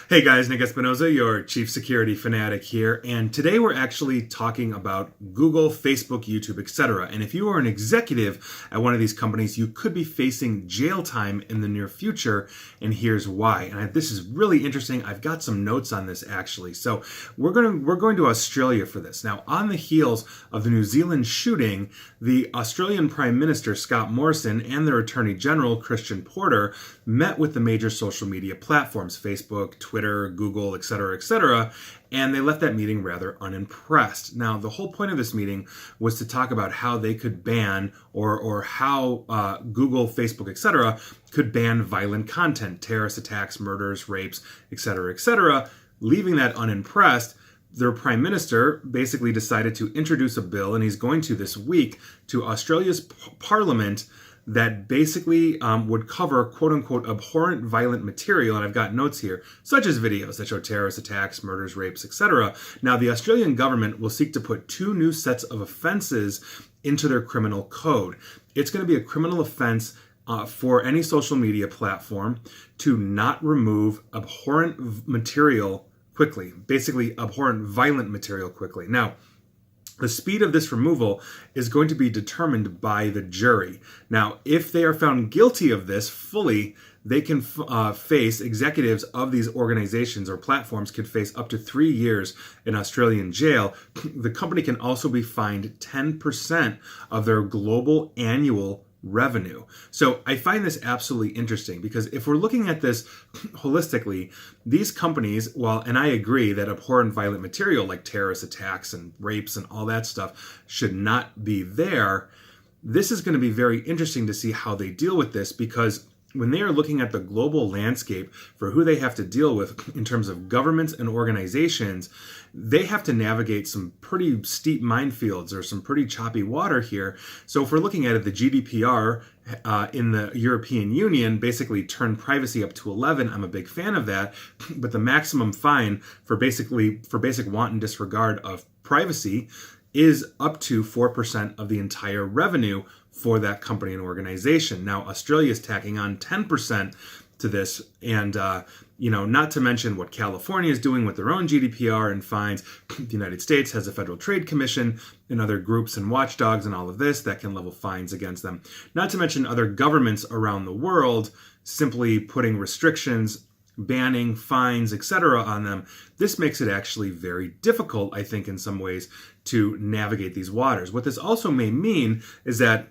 Hey guys, Nick Espinoza, your chief security fanatic here, and today we're actually talking about Google, Facebook, YouTube, etc. And if you are an executive at one of these companies, you could be facing jail time in the near future, and here's why. And this is really interesting. I've got some notes on this actually. So we're going to Australia for this. Now, on the heels of the New Zealand shooting, the Australian Prime Minister Scott Morrison and their Attorney General Christian Porter met with the major social media platforms, Facebook, Twitter, Google, etc., and they left that meeting rather unimpressed. Now, the whole point of this meeting was to talk about how they could ban or how Google, Facebook, etc. could ban violent content, terrorist attacks, murders, rapes, etc., leaving that unimpressed. Their prime minister basically decided to introduce a bill, and he's going to this week, to Australia's parliament that basically would cover quote-unquote abhorrent violent material, and I've got notes here, such as videos that show terrorist attacks, murders, rapes, etc. Now, the Australian government will seek to put two new sets of offenses into their criminal code. It's going to be a criminal offense for any social media platform to not remove abhorrent material quickly, basically abhorrent violent material quickly. Now, the speed of this removal is going to be determined by the jury. Now, if they are found guilty of this fully, they can face, executives of these organizations or platforms could face up to 3 years in Australian jail. The company can also be fined 10% of their global annual revenue. So I find this absolutely interesting because if we're looking at this holistically, these companies, and I agree that abhorrent violent material like terrorist attacks and rapes and all that stuff should not be there, this is going to be very interesting to see how they deal with this, because when they are looking at the global landscape for who they have to deal with in terms of governments and organizations, they have to navigate some pretty steep minefields or some pretty choppy water here. So if we're looking at it, the GDPR in the European Union basically turned privacy up to 11. I'm a big fan of that, but the maximum fine for basic wanton disregard of privacy is up to 4% of the entire revenue for that company and organization. Now, Australia is tacking on 10% to this, and not to mention what California is doing with their own GDPR and fines. The United States has a Federal Trade Commission and other groups and watchdogs and all of this that can level fines against them. Not to mention other governments around the world simply putting restrictions, banning, fines, etc. on them. This makes it actually very difficult, I think, in some ways, to navigate these waters. What this also may mean is that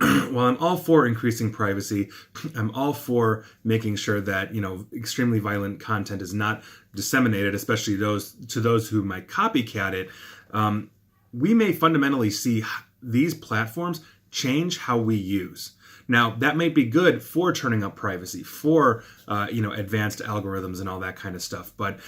while I'm all for increasing privacy, I'm all for making sure that, extremely violent content is not disseminated, especially to those who might copycat it. We may fundamentally see these platforms change how we use. Now, that may be good for turning up privacy, for advanced algorithms and all that kind of stuff. But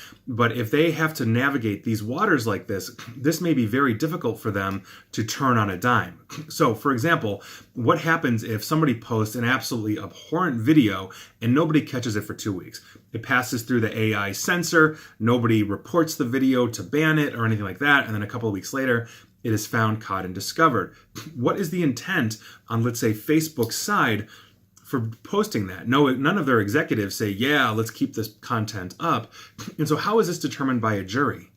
if they have to navigate these waters like this may be very difficult for them to turn on a dime. So, for example, what happens if somebody posts an absolutely abhorrent video and nobody catches it for 2 weeks? It passes through the AI censor, nobody reports the video to ban it or anything like that, and then a couple of weeks later, it is found, caught, and discovered. What is the intent on, let's say, Facebook's side for posting that? No, none of their executives say, yeah, let's keep this content up. And so how is this determined by a jury?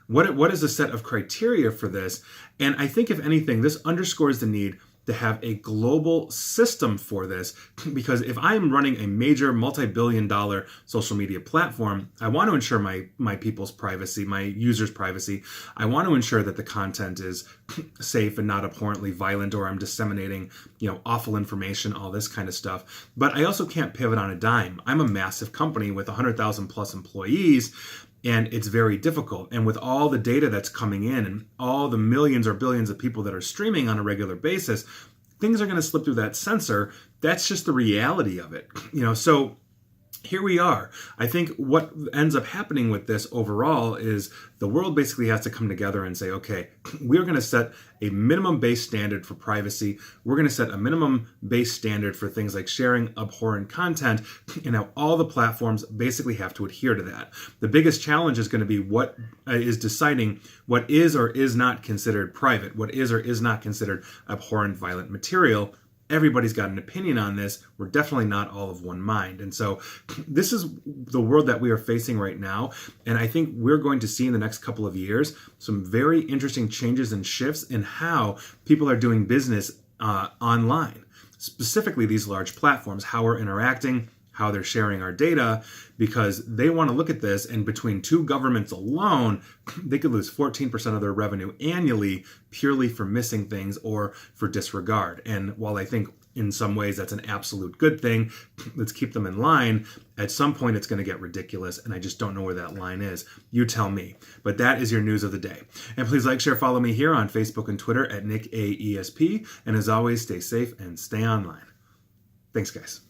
What is the set of criteria for this? And I think, if anything, this underscores the need to have a global system for this, because if I'm running a major multi-billion-dollar social media platform, I want to ensure my people's privacy, my users' privacy. I want to ensure that the content is safe and not abhorrently violent, or I'm disseminating, awful information, all this kind of stuff. But I also can't pivot on a dime. I'm a massive company with 100,000 plus employees, and it's very difficult. And with all the data that's coming in and all the millions or billions of people that are streaming on a regular basis, things are going to slip through that censor. That's just the reality of it. So here we are. I think what ends up happening with this overall is the world basically has to come together and say, okay, we're going to set a minimum base standard for privacy. We're going to set a minimum base standard for things like sharing abhorrent content. And now all the platforms basically have to adhere to that. The biggest challenge is going to be what is deciding what is or is not considered private, what is or is not considered abhorrent violent material. everybody's got an opinion on this. We're definitely not all of one mind. And so this is the world that we are facing right now. And I think we're going to see in the next couple of years some very interesting changes and shifts in how people are doing business online, specifically these large platforms, how we're interacting, how they're sharing our data, because they want to look at this, and between two governments alone, they could lose 14% of their revenue annually purely for missing things or for disregard. And while I think in some ways that's an absolute good thing, let's keep them in line. At some point it's going to get ridiculous, and I just don't know where that line is. You tell me. But that is your news of the day. And please like, share, follow me here on Facebook and Twitter at NickAESP. And as always, stay safe and stay online. Thanks, guys.